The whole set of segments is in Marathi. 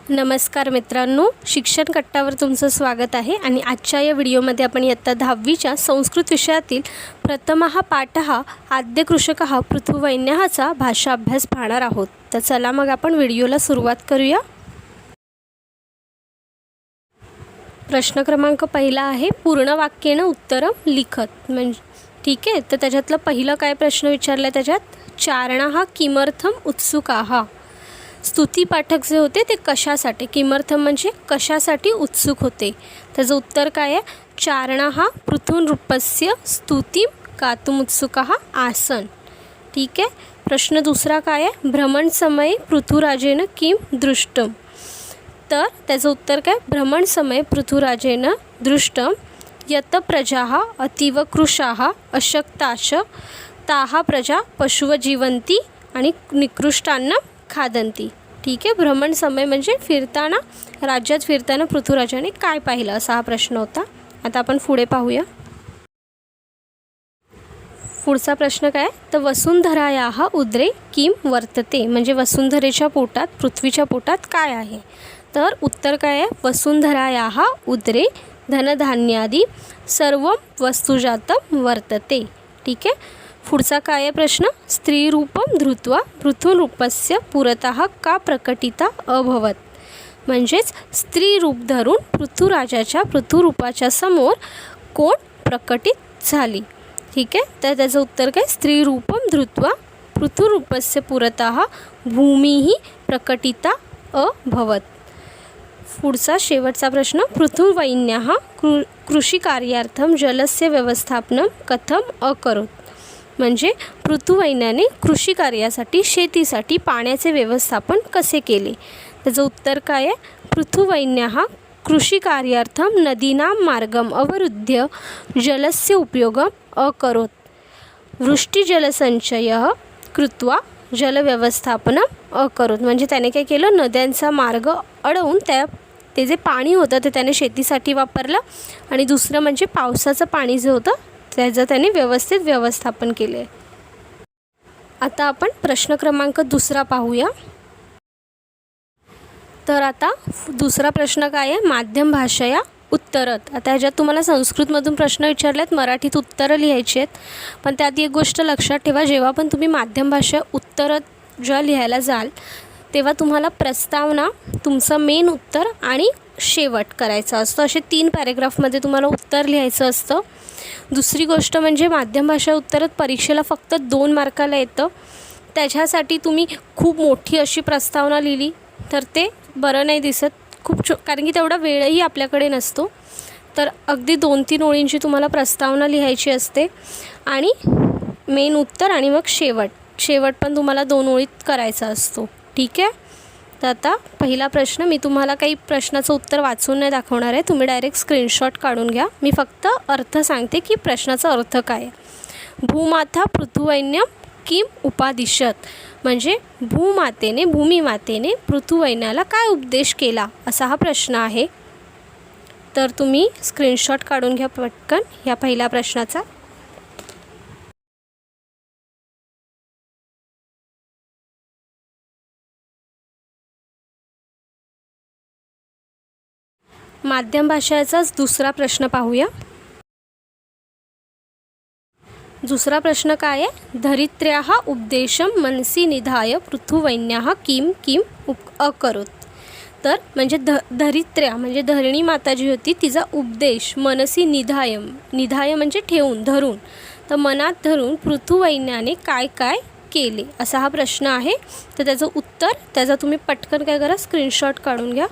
नमस्कार मित्रांनो, शिक्षण कट्टावर तुमचं स्वागत आहे। आणि आजच्या या व्हिडिओमध्ये आपण इयत्ता 10वीच्या संस्कृत विषयातील प्रथमः पाठः आद्य कृषकः पृथुवैन्यःचा भाषा अभ्यास पाहणार आहोत। तर चला मग आपण व्हिडिओला सुरुवात करूया। प्रश्न क्रमांक पहिला आहे, पूर्ण वाक्येन उत्तरम लिखत। म्हणजे ठीक आहे, तर त्याच्यातलं पहिलं काय प्रश्न विचारला आहे, त्याच्यात चारणाः किमर्थम उत्सुकाः। स्तुती पाठक जे होते ते कशासाठी, किमर्थम म्हणजे कशासाठी उत्सुक होते। त्याचं उत्तर काय आहे, चारणाः पृथुनृपस्य स्तुतिं गातुम उत्सुकाः आसन। ठीक आहे। प्रश्न दुसरा काय आहे, भ्रमण समये पृथुराजेन किम दृष्टम। तर त्याचं उत्तर काय, भ्रमण समये पृथुराजेन दृष्टम यत प्रजाः अतीव कृशाः अशक्ताश्च ताः प्रजा पशुव जीवंती आणि निकृष्टान्न खादंती। ठीक आहे। भ्रमण समय म्हणजे फिरताना, राज्यात फिरताना पृथुराजाने काय पाहिलं, असा हा प्रश्न होता। आता आपण पुढे पाहूया। पुढचा प्रश्न काय, तर वसुंधरायाः उदरे किम वर्तते। म्हणजे वसुंधरेच्या पोटात, पृथ्वीच्या पोटात काय आहे। तर उत्तर काय आहे, वसुंधरायाः उदरे धनधान्यादी सर्व वस्तुजातं वर्तते। ठीक आहे। पुढचा काय आहे प्रश्न, स्त्रीरूपम धृत्वा पृथुनृपस्य पुरतः का प्रकटिता अभवत। म्हणजेच स्त्री रूप धरून पृथुराजाच्या पृथुरूपाच्या समोर कोण प्रकटित झाली। ठीक आहे। तर त्याचं उत्तर काय, स्त्रीरूपम धृत्वा पृथुरूपस्य पुरतः भूमिः प्रकटिता अभवत। पुढचा शेवटचा प्रश्न, पृथुवैन्यः कृषिकार्यार्थम जलस्य व्यवस्थापनं कथम अकरोत। म्हणजे पृथुवैन्याने कृषी कार्यासाठी, शेतीसाठी पाण्याचे व्यवस्थापन कसे केले। त्याचं उत्तर काय आहे, पृथुवैन्यः कृषी कार्यार्थम नदीनां मार्गम अवरुद्ध्य जलस्य उपयोगम अकरोत वृष्टिजलसंचयः कृत्वा जलव्यवस्थापनम अकरोत। म्हणजे त्याने काय केलं, नद्यांचा मार्ग अडवून ते जे पाणी होतं ते त्याने शेतीसाठी वापरलं। आणि दुसरं म्हणजे पावसाचं पाणी जे होतं त्याचं त्याने व्यवस्थित व्यवस्थापन केले। आता आपण प्रश्न क्रमांक दुसरा पाहूया। तर आता दुसरा प्रश्न काय आहे, माध्यम भाषया उत्तरत। आता ह्याच्यात तुम्हाला संस्कृतमधून प्रश्न विचारलेत, मराठीत उत्तरं लिहायची आहेत। पण त्यात एक गोष्ट लक्षात ठेवा, जेव्हा पण तुम्ही माध्यम भाषा उत्तरत जेव्हा लिहायला जाल तेव्हा तुम्हाला प्रस्तावना, तुमचं मेन उत्तर आणि शेवट करायचं असतं। असे 3 पॅरेग्राफमध्ये तुम्हाला उत्तर लिहायचं असतं। दुसरी गोष्ट म्हणजे माध्यम भाषा उत्तरात परीक्षेला फक्त 2 मार्काला येतं। त्याच्यासाठी तुम्ही खूप मोठी अशी प्रस्तावना लिहिली तर ते बरं नाही दिसत, कारण की तेवढा वेळही आपल्याकडे नसतो। तर अगदी 2-3 ओळींची तुम्हाला प्रस्तावना लिहायची असते आणि मेन उत्तर आणि मग शेवट पण तुम्हाला 2 ओळीत करायचा असतो। ठीक आहे। तर आता पहिला प्रश्न, मी तुम्हाला काही प्रश्नाचं उत्तर वाचून नाही दाखवणार आहे, तुम्ही डायरेक्ट स्क्रीनशॉट काढून घ्या। मी फक्त अर्थ सांगते की प्रश्नाचा अर्थ काय आहे। भूमाता पृथुवैन्यम किम उपादिशत। म्हणजे भूमिमातेने पृथुवैन्याला काय उपदेश केला, असा हा प्रश्न आहे। तर तुम्ही स्क्रीनशॉट काढून घ्या पटकन या पहिल्या प्रश्नाचा। माध्यम भाषेचाच दुसरा प्रश्न पाहूया। दुसरा प्रश्न काय आहे, धरित्र्याः उपदेशम मनसी निधाय पृथुवैन्यः किम अकरोत। तर म्हणजे धरित्र्या म्हणजे धरणी माता जी होती तिचा उपदेश मनसी निधाय म्हणजे ठेवून, धरून, तर मनात धरून पृथुवैन्याने काय काय केले, असा हा प्रश्न आहे। तर त्याचं उत्तर, त्याचा तुम्ही पटकन काय करा, स्क्रीनशॉट काढून घ्या।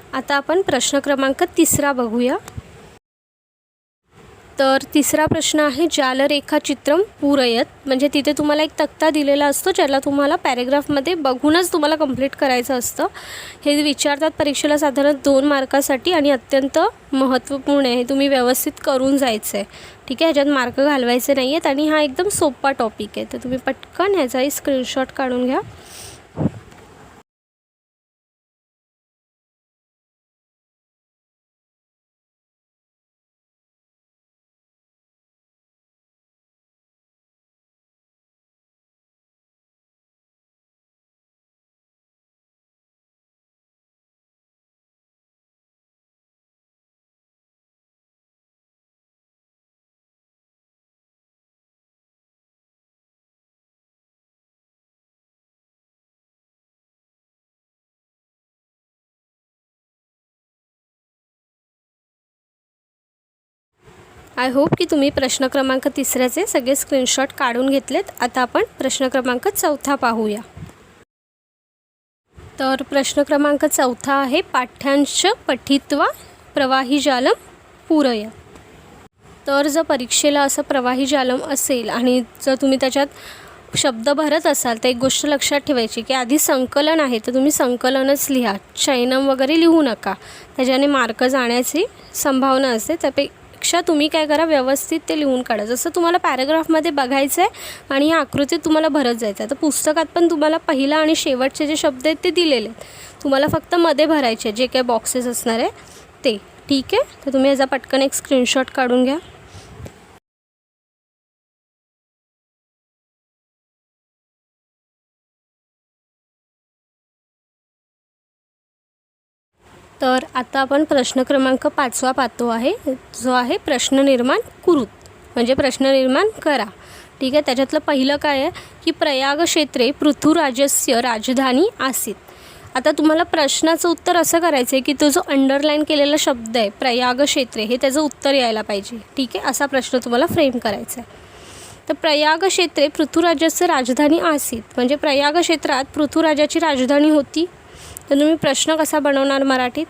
आता आपण प्रश्न क्रमांक 3 बघूया। तर तिसरा प्रश्न आहे, जालरेखाचित्रम पूरयत। म्हणजे तिथे तुम्हाला एक तक्ता दिलेला असतो ज्याला तुम्हाला पॅरेग्राफमध्ये बघूनच तुम्हाला कंप्लीट करायचं असतं। हे विचारतात परीक्षेला साधारण 2 मार्कासाठी आणि अत्यंत महत्त्वपूर्ण आहे, हे तुम्ही व्यवस्थित करून जायचं आहे। ठीक आहे, ह्याच्यात मार्क घालवायचे नाही आहेत आणि हा एकदम सोपा टॉपिक आहे। तर तुम्ही पटकन ह्याचाही स्क्रीनशॉट काढून घ्या। आय होप की तुम्ही प्रश्न क्रमांक 3चे सगळे स्क्रीनशॉट काढून घेतलेत. आता आपण प्रश्न क्रमांक 4 पाहूया. तर प्रश्न क्रमांक 4 आहे, पाठ्यांश पठित्वा प्रवाही जालम पूरय. तर जर परीक्षेला असं प्रवाही जालम असेल आणि जर तुम्ही त्याच्यात शब्द भरत असाल तर एक गोष्ट लक्षात ठेवायची की आधी संकलन आहे तर तुम्ही संकलनच लिहा, चैनम वगैरे लिहू नका, त्याच्याने मार्क जाण्याची संभावना असते. त्यापेक्षा तुम्ही काय करा, व्यवस्थित ते लिहून काढा. जसं तुम्हाला पॅराग्राफमध्ये बघायचं आहे आणि या आकृतीत तुम्हाला भरत जायचं आहे. तर पुस्तकात पण तुम्हाला पहिला आणि शेवटचे जे शब्द आहेत ते दिलेले आहेत, तुम्हाला फक्त मध्ये भरायचे जे काही बॉक्सेस असणार आहे ते. ठीक आहे, तर तुम्ही याचा पटकन एक स्क्रीनशॉट काढून घ्या. तर आता आपण प्रश्न क्रमांक 5 पाहतो आहे, जो आहे प्रश्न निर्माण कुरुत, म्हणजे प्रश्न निर्माण करा. ठीक आहे, त्याच्यातलं पहिलं काय आहे की प्रयाग क्षेत्रे पृथुराजस्य राजधानी आसीत. आता तुम्हाला प्रश्नाचं उत्तर असं करायचं आहे की तो जो अंडरलाईन केलेला शब्द आहे प्रयाग क्षेत्रे, हे त्याचं उत्तर यायला पाहिजे. ठीक आहे, असा प्रश्न तुम्हाला फ्रेम करायचा आहे. तर प्रयाग क्षेत्रे पृथुराजस्य राजधानी आसीत, म्हणजे प्रयाग क्षेत्रात पृथुराजाची राजधानी होती. तर तुम्ही प्रश्न कसा बनवणार मराठीत,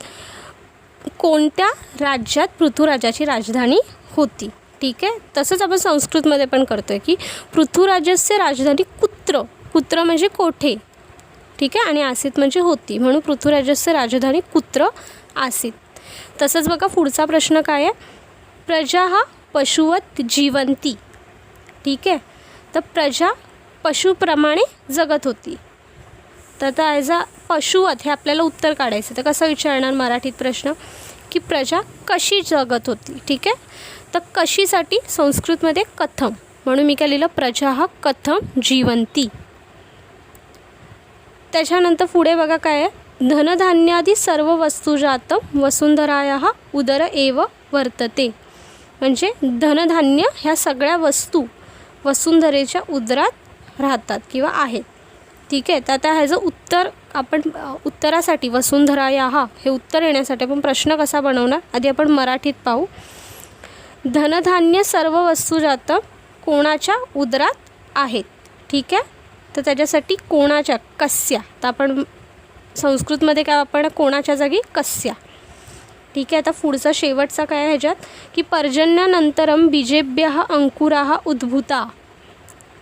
कोणत्या राज्यात पृथुराजाची राजधानी होती. ठीक आहे, तसंच आपण संस्कृतमध्ये पण करतो आहे की पृथुराजस्य राजधानी कुत्र, कुत्र म्हणजे कोठे. ठीक आहे, आणि आसीत म्हणजे होती, म्हणून पृथुराजस्य राजधानी कुत्र आसीत. तसंच बघा पुढचा प्रश्न काय आहे, प्रजा हा पशुवत जीवंती. ठीक आहे, तर प्रजा पशुप्रमाणे जगत होती. तर आता ॲज अ पशुवत हे आपल्याला उत्तर काढायचं. तर कसं विचारणार मराठीत प्रश्न की प्रजा कशी जगत होती. ठीक आहे, तर कशीसाठी संस्कृतमध्ये कथम, म्हणून मी काय लिहिलं, प्रजा हा कथम जीवंती. त्याच्यानंतर पुढे बघा काय आहे, धनधान्यादी सर्व वस्तुजातं वसुंधरायाः उदर एव वर्तते, म्हणजे धनधान्य ह्या सगळ्या वस्तू वसुंधरेच्या उदरात राहतात किंवा आहेत. ठीक आहे, तर आता ह्याचं उत्तर आपण उत्तरासाठी वसुंधरायाः हे उत्तर येण्यासाठी आपण प्रश्न कसा बनवणार, आधी आपण मराठीत पाहू. धनधान्य सर्व वस्तुजातं कोणाच्या उदरात आहेत. ठीक आहे, तर त्याच्यासाठी कोणाच्या, कस्या, तर आपण संस्कृतमध्ये काय आपण कोणाच्या जागी कस्या. ठीक आहे, आता पुढचा शेवटचा काय आहे ह्याच्यात की पर्जन्यानंतरम बीजेभ्यः अंकुराः उद्भूता.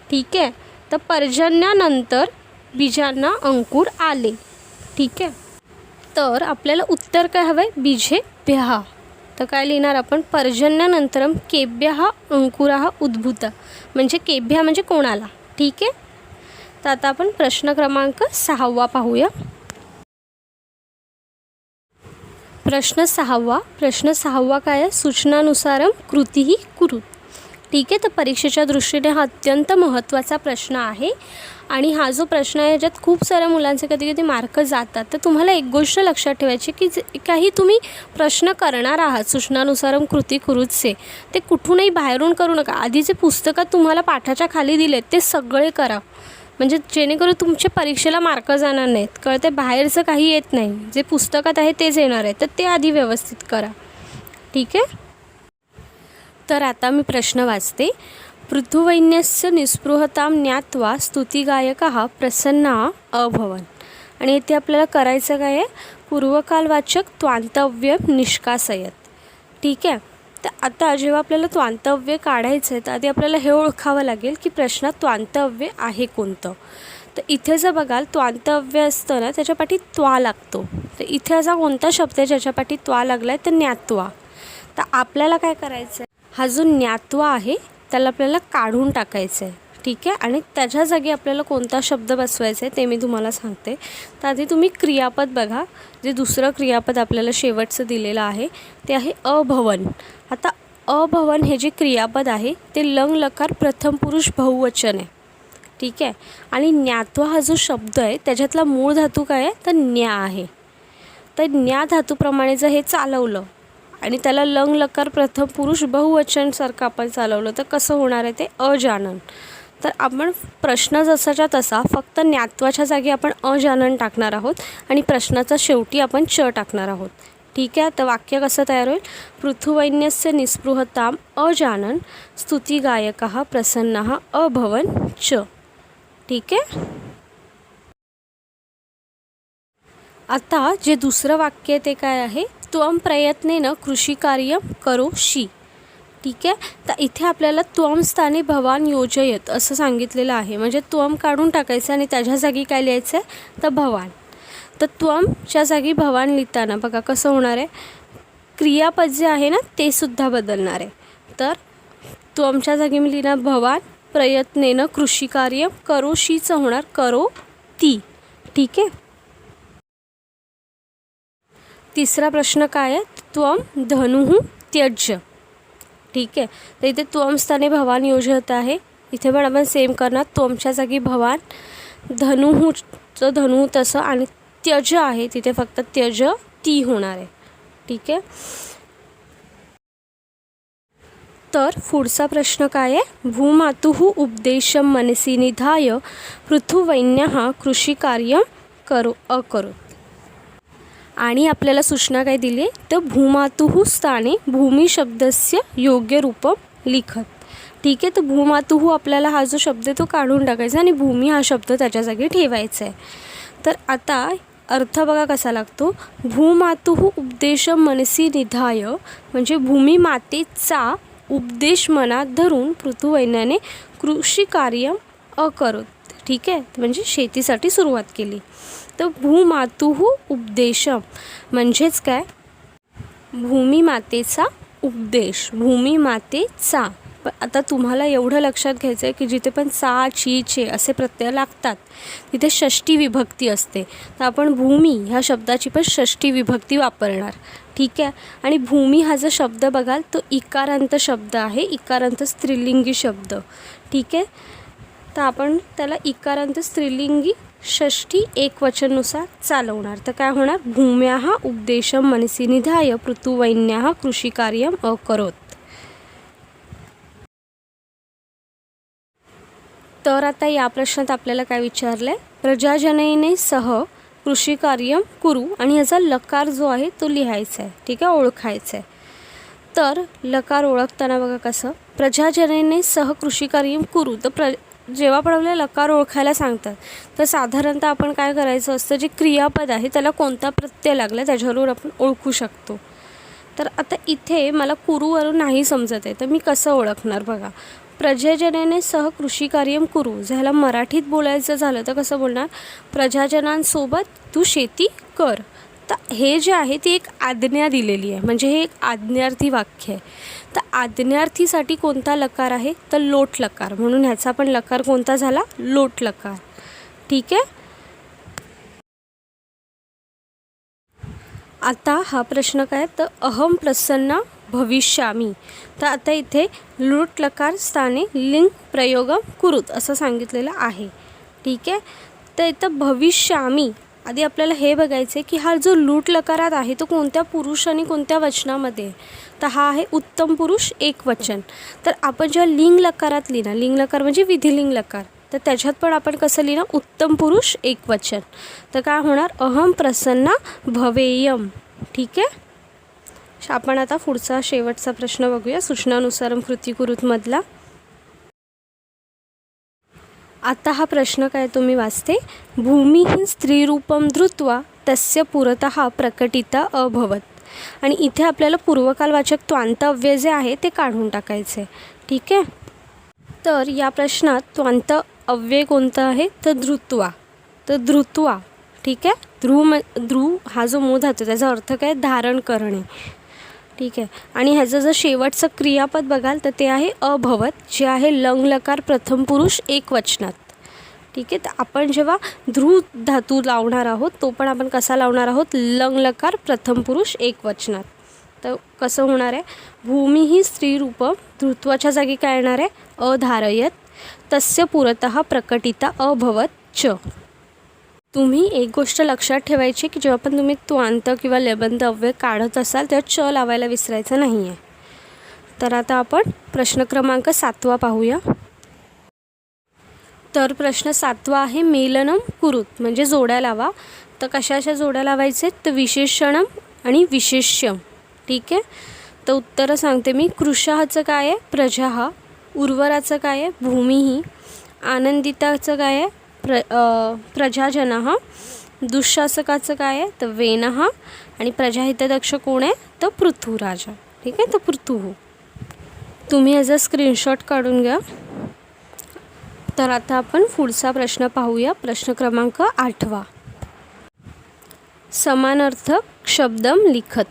ठीक आहे, तर पर्जन्यानंतर बीजांना अंकुर आले. ठीक आहे, तर आपल्याला उत्तर काय हवं आहे, बीजेभ्यः. तर काय लिहिणार आपण, पर्जन्यानंतरम केभ्यः अंकुराः उद्भूता, म्हणजे केभ्या म्हणजे कोणाला. ठीक आहे, तर आता आपण प्रश्न क्रमांक 6 पाहूया. प्रश्न 6 काय आहे, सूचनानुसारम कृतीही कुरुत. ठीक आहे, तर परीक्षेच्या दृष्टीने हा अत्यंत महत्त्वाचा प्रश्न आहे आणि हा जो प्रश्न आहे याच्यात खूप साऱ्या मुलांचे कधी कधी मार्क जातात. तर तुम्हाला एक गोष्ट लक्षात ठेवायची की काही तुम्ही प्रश्न करणार आहात सूचनानुसारम कृती कुरुतचे, ते कुठूनही बाहेरून करू नका. आधी जे पुस्तकात तुम्हाला पाठाच्या खाली दिलेत ते सगळे करा, म्हणजे जेणेकरून तुमच्या परीक्षेला मार्क जाणार नाहीत. कळते, बाहेरचं काही येत नाही, जे पुस्तकात आहे तेच येणार आहे, तर ते आधी व्यवस्थित करा. ठीक आहे, तर आता मी प्रश्न वाचते. पृथुवैन्यस्य निस्पृहतां ज्ञात्वा स्तुतिगायकः प्रसन्ना अभवन्. आणि इथे आपल्याला करायचं काय आहे, पूर्वकालवाचक त्वांतव्य निष्कासयत. ठीक आहे, तर आता जेव्हा आपल्याला त्वांतव्य काढायचं आहे तर आधी आपल्याला हे ओळखावं लागेल की प्रश्नात त्वांतव्य आहे कोणतं. तर इथे जर बघाल त्वांतव्य असतं ना त्याच्या पाठी त्वा लागतो. तर इथे असा कोणता शब्द आहे ज्याच्या पाठी त्वा लागला आहे, तर ज्ञात्वा. तर आपल्याला काय करायचं आहे, हा जो ज्ञात्वा आहे त्याला आपल्याला काढून टाकायचं आहे. ठीक आहे, आणि त्याच्या जागी आपल्याला कोणता शब्द बसवायचा आहे ते मी तुम्हाला सांगते. तर आधी तुम्ही क्रियापद बघा, जे दुसरं क्रियापद आपल्याला शेवटचं दिलेलं आहे ते आहे अभवन. आता अभवन हे जे क्रियापद आहे ते लंग लकार प्रथम पुरुष बहुवचन आहे. ठीक आहे, आणि ज्ञात्वा हा जो शब्द आहे त्याच्यातला मूळ धातू काय आहे, तर ज्ञा आहे. तर ज्ञा धातूप्रमाणे जर हे चालवलं आणि त्याला लंग लकार प्रथम पुरुष बहुवचनसारखं आपण चालवलं तर कसं होणार आहे, ते अजानन. तर आपण प्रश्न जसाच्या तसा फक्त ज्ञात्वाच्या जागी आपण अजानन टाकणार आहोत आणि प्रश्नाचा शेवटी आपण च टाकणार आहोत. ठीक आहे. तर वाक्य कसं तयार होईल? पृथुवैन्यस्य निस्पृहताम अजानन स्तुतिगायकः प्रसन्नः अभवन च. ठीक आहे. आता जे दुसरं वाक्य आहे ते काय आहे? त्वम प्रयत्नेन कृषिकार्य करोषि. ठीक आहे. तर इथे आपल्याला त्वम स्थानी भवान योजयत असं सांगितलेलं आहे. म्हणजे त्वम काढून टाकायचं आणि त्याच्या जागी काय लिहायचं आहे? तर भवान. तर त्वमच्या जागी भवान लिहिताना बघा कसं होणार आहे? क्रियापद जे आहे ना ते सुद्धा बदलणार आहे. तर त्वमच्या जागी मी लिहिणार भवान, प्रयत्नेन कृषिकार्य करोषीचं होणार करोति. ठीक आहे. तिसरा प्रश्न काय आहे? त्वम धनुः त्यज्य. ठीक आहे. तर इथे त्वम स्थानी भवान योजत आहे. इथे पण आपण सेम करणार. त्वमच्या जागी भवान, धनुःचं धनु तसं आणि त्यज आहे तिथे फक्त त्यज ती होणार आहे. ठीक आहे. तर पुढचा प्रश्न काय आहे? भूमातुः उपदेशं मनसि निधाय पृथुवैन्यः कृषिकार्यं अकरोत्. आणि आपल्याला सूचना काय दिली आहे? तर भूमातुः स्थाने भूमी शब्दस्य योग्य रूपं लिखत. ठीक आहे. तर भूमातुः आपल्याला हा जो शब्द आहे तो काढून टाकायचा आणि भूमी हा शब्द त्याच्या जागी ठेवायचा आहे. तर आता अर्थ बघा कसा लागतो? भूमातुः उपदेशं मनसि निधाय म्हणजे भूमी मातेचा उपदेश मनात धरून पृथुवैन्याने कृषिकार्य अकरोत. ठीक आहे. म्हणजे शेतीसाठी सुरुवात केली. तर भूमातुः उपदेशम म्हणजेच काय? भूमी मातेचा उपदेश. भूमी मातेचा. पण आता तुम्हाला एवढं लक्षात घ्यायचं आहे की जिथे पण चा, ची, चे असे प्रत्यय लागतात तिथे षष्ठी विभक्ती असते. तर आपण भूमी ह्या शब्दाची पण षष्ठी विभक्ती वापरणार. ठीक आहे. आणि भूमी हा जो शब्द बघाल तो इकारांत शब्द आहे. इकारांत स्त्रीलिंगी शब्द. ठीक आहे. तर आपण त्याला इकारांत स्त्रीलिंगी षष्ठी एकवचननुसार चालवणार. तर काय होणार? भूम्याः उपदेशं मनसि निधाय पृथुवैन्यः कृषिकार्यं अकरोत्. तर आता या प्रश्नात आपल्याला काय विचारलं आहे? प्रजाजनैने सह कृषिकार्यं कुरु आणि याचा लकार जो आहे तो लिहायचा आहे. ठीक आहे. ओळखायचा आहे. तर लकार ओळखताना बघा कसं? प्रजाजनैने सह कृषिकार्यं कुरु. तर जेव्हा पण आपल्याला लकार ओळखायला सांगतात तर साधारणतः आपण काय करायचं असतं? जे क्रियापद आहे त्याला कोणता प्रत्यय लागला त्याच्यावरून आपण ओळखू शकतो. तर आता इथे मला कुरूवरून नाही समजत आहे तर मी कसं ओळखणार? बघा, प्रजाजनेने सह कृषिकार्यं कुरु. ह्याला मराठीत बोलायचं झालं तर कसं बोलणार? प्रजाजनांसोबत तू शेती कर. तर हे जे आहे ती एक आज्ञा दिलेली आहे. म्हणजे हे एक आज्ञार्थी वाक्य आहे. तर आज्ञार्थीसाठी कोणता लकार आहे? तर लोट लकार. म्हणून ह्याचा पण लकार कोणता झाला? लोट लकार. ठीक आहे. आता हा प्रश्न काय? तर अहम प्रसन्न भविष्यामी. तर आता इथे लोट लकार स्थाने लिंग प्रयोगम कुरुत असं सांगितलेलं आहे. ठीक आहे. तर इथं भविष्यामी आधी आपल्याला हे बघायचं आहे की हा जो लूट लकारात आहे तो कोणत्या पुरुष आणि कोणत्या वचनामध्ये? तर हा आहे उत्तम पुरुष एक वचन. तर आपण जेव्हा लिंग लकारात लिहिणार, लिंग लकार म्हणजे विधिलिंग लकार, तर त्याच्यात पण आपण कसं लिहिणार? उत्तम पुरुष एक वचन. तर काय होणार? अहम प्रसन्ना भवेयम. ठीक आहे. आपण आता पुढचा शेवटचा प्रश्न बघूया सूचनानुसारम कृती कुरुतमधला. आता हा प्रश्न काय तुम्ही वाचते? भूमिहीन स्त्रीरूपम धृत्वा तस्य पुरतः प्रकटिता अभवत. आणि इथे आपल्याला पूर्वकालवाचक त्वांतव्य जे आहे ते काढून टाकायचे. ठीक आहे. तर या प्रश्नात त्वांत अव्यय कोणतं आहे? तर धृत्वा. तर धृत्वा. ठीक आहे. ध्रुव हा जो मूळ धातू त्याचा अर्थ काय? धारण करणे. ठीक आहे. आणि ह्याचं जर शेवटचं क्रियापद बघाल तर ते आहे अभवत, जे आहे लंग लकार प्रथम पुरुष एक वचनात. ठीक आहे. तर आपण जेव्हा ध्रुव धातू लावणार आहोत तो पण आपण कसा लावणार आहोत? लंग लकार प्रथम पुरुष एक वचनात. तर कसं होणार आहे? भूमी ही स्त्रीरूप धृत्वाच्या जागी काय येणार आहे? अधारयत तस्य पुरतः प्रकटिता अभवत च. तुम्ही एक गोष्ट लक्षात ठेवायची की जेव्हा पण तुम्ही त्वांत किंवा लेबंत अव्यय काढत असाल तेव्हा च लावायला विसरायचं नाही आहे. तर आता आपण प्रश्न क्रमांक 7 पाहूया. तर प्रश्न 7 आहे मेलनम कुरुत म्हणजे जोड्या लावा. तर कशाच्या जोड्या लावायचे? तर विशेषणम आणि विशेष्यम. ठीक आहे, तर उत्तरं सांगते मी. कृशहाचं काय आहे? प्रजाः. उर्वराचं काय आहे? भूमिः. आनंदिताचं काय आहे? प्रजाजनः. दुःशासकाचं काय आहे? तर वेनः. आणि प्रजाहितदक्ष कोण आहे? तर पृथुराजा. ठीक आहे, तर पृथुः. तुम्ही याचा स्क्रीनशॉट काढून घ्या. तर आता आपण पुढचा प्रश्न पाहूया. प्रश्न क्रमांक 8. समानार्थक शब्दम लिखत.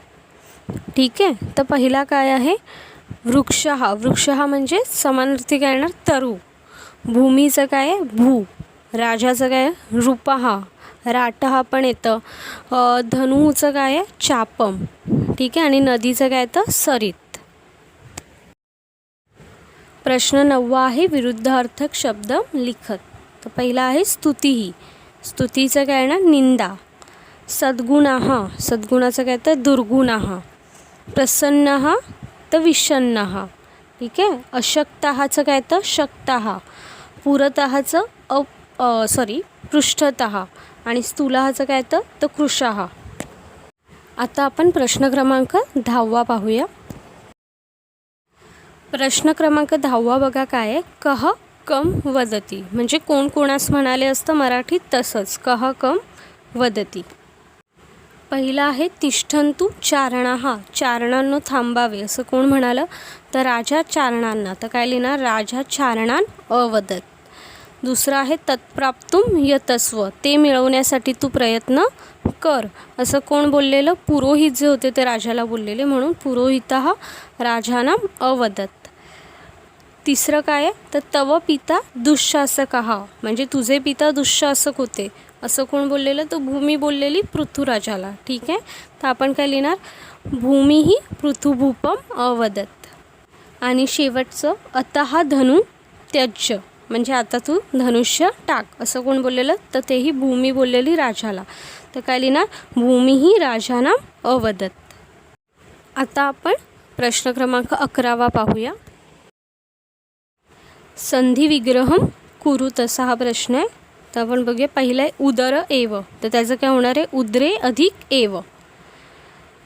ठीक आहे, तर पहिला काय आहे? वृक्षः. वृक्षः म्हणजे समानार्थी काय येणार? तरु. भूमीचं काय आहे? भू. राजाचं काय आहे? रूपः. राटः पण येतं. धनुचं काय आहे? चापम. ठीक आहे, आणि नदीचं काय येतं? सरित. प्रश्न 9 आहे विरुद्धार्थक शब्द लिखत. तर पहिला आहे स्तुतीः. स्तुतीचं काय येणार? निंदा. सद्गुणः. सद्गुणाचं काय येतं? दुर्गुणः. प्रसन्नः तर विषण्णः. ठीक आहे, अशक्तःचं काय येतं? शक्तः. पुरतःचं पृष्ठतः. आणि स्थूलःचं काय येतं? तर कृशः. आता आपण प्रश्न क्रमांक 10 पाहूया. प्रश्न क्रमांक 10 बघा काय आहे? कः कम वदती. म्हणजे कोण कोणास म्हणाले असतं मराठीत, तसंच कः कम वदती. पहिला आहे तिष्ठन्तु चारणाः. चारणांनो थांबावे असं कोण म्हणालं? तर राजा चारणांना. तर काय लिहिणार? राजा चारणान अवदत. दुसरा आहे तत्प्राप्तुम यतस्व. ते मिळवण्यासाठी तू प्रयत्न कर असं कोण बोललेलं? पुरोहित जे होते ते राजाला बोललेले, म्हणून पुरोहितः राजानाम अवदत. तिसरं काय आहे? तर तव पिता दुःशासकः. म्हणजे तुझे पिता दुःशासक होते असं कोण बोललेलं? तर भूमी बोललेली पृथुराजाला. ठीक आहे, तर आपण काय लिहिणार? भूमीः पृथुभूपम अवदत. आणि शेवटचं अतः धनु त्यज्य. म्हणजे आता तू धनुष्य टाक असं कोण बोललेलं? तर तेही भूमी बोललेली राजाला. तर काय लिहिणार? भूमीः राजानाम अवदत. आता आपण प्रश्न क्रमांक 11 पाहूया. संधी विग्रहम कुरु तसा हा प्रश्न आहे. तर आपण बघूया. पहिला आहे उदर एव. तर त्याचं काय होणार आहे? उदरे अधिक एव.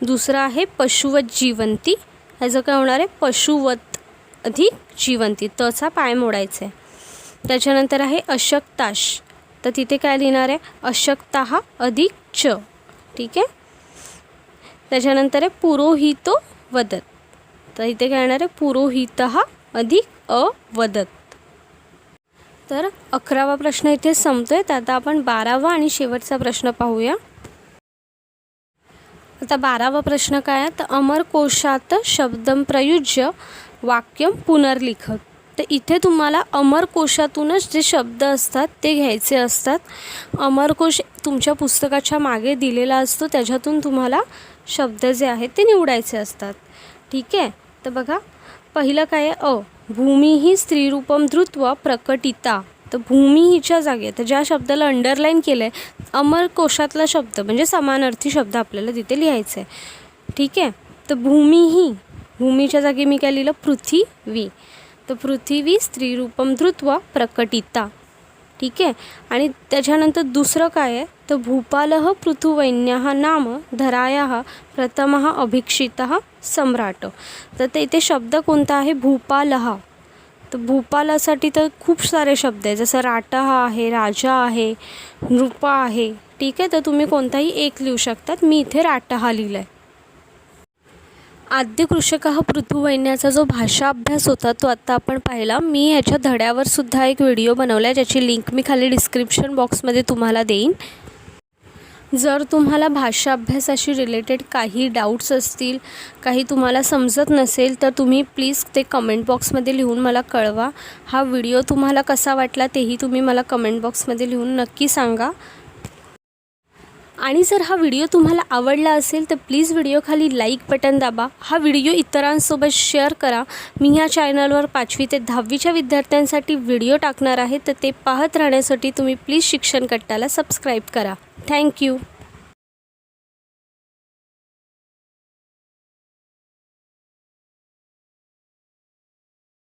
दुसरा आहे पशुवत जीवंती. ह्याचं काय होणार आहे? पशुवत अधिक जीवंती. तचा पाय मोडायचा आहे. त्याच्यानंतर आहे अशक्ताश. तर तिथे काय लिहिणार आहे? अशक्ताः अधिक च. ठीक आहे, त्याच्यानंतर आहे पुरोहितो वदत. तर इथे काय येणार आहे? पुरोहितः अधिक अवदत. तर 11वा प्रश्न इथे संपतोय. तर आता आपण 12वा आणि शेवटचा प्रश्न पाहूया. आता 12वा प्रश्न काय आहे? तर अमरकोशात शब्दम प्रयुज्य वाक्यम पुनर्लिखत. तर इथे तुम्हाला अमरकोशातूनच जे शब्द असतात ते घ्यायचे असतात. अमरकोश तुमच्या पुस्तकाच्या मागे दिलेला असतो, त्याच्यातून तुम्हाला शब्द जे आहेत ते निवडायचे असतात. ठीक आहे, तर बघा पहिलं काय आहे? भूमी स्त्रीरूपम धृत्वा प्रकटिता. तर भूमी हिच्या जागे, तर ज्या शब्दाला अंडरलाईन केलं आहे अमरकोशातला शब्द म्हणजे समानार्थी शब्द आपल्याला तिथे लिहायचं आहे. ठीक आहे, तर भूमीच्या जागी मी काय लिहिलं? पृथ्वी. तर पृथ्वी स्त्रीरूपम धृत्वा प्रकटिता. ठीक आहे, आणि त्याच्यानंतर दुसरं काय आहे? तर भूपालः पृथुवैन्यः नाम धरायाः प्रथमः अभिक्षितः सम्राट. तर ते इथे शब्द कोणता आहे? भूपालः. तर भूपालासाठी तर खूप सारे शब्द आहे, जसं राटः आहे, राजा आहे, नृपा आहे. ठीक आहे, तर तुम्ही कोणताही एक लिहू शकतात. मी इथे राटः लिहिलं आहे. आद्य कृषकः पृथुवैन्याचा जो भाषा अभ्यास होता तो आत्ता आपण पाहिला. मी ह्याच्या धड्यावर सुद्धा एक व्हिडिओ बनवला आहे, ज्याची लिंक मी खाली डिस्क्रिप्शन बॉक्समध्ये तुम्हाला देईन. जर तुम्हाला भाषा अभ्यासाशी रिलेटेड काही डाऊट्स असतील, काही तुम्हाला समजत नसेल, तर तुम्ही प्लीज ते कमेंट बॉक्समध्ये लिहून मला कळवा. हा व्हिडिओ तुम्हाला कसा वाटला तेही तुम्ही मला कमेंट बॉक्समध्ये लिहून नक्की सांगा. आणि जर हा व्हिडिओ तुम्हाला आवडला असेल तर प्लीज व्हिडिओ खाली लाईक बटन दाबा. हा व्हिडिओ इतरांसोबत शेअर करा. मी ह्या चॅनलवर 5वी ते 10वीच्या विद्यार्थ्यांसाठी व्हिडिओ टाकणार आहे, तर ते पाहत राहण्यासाठी तुम्ही प्लीज शिक्षण कट्टाला सबस्क्राईब करा. थँक्यू.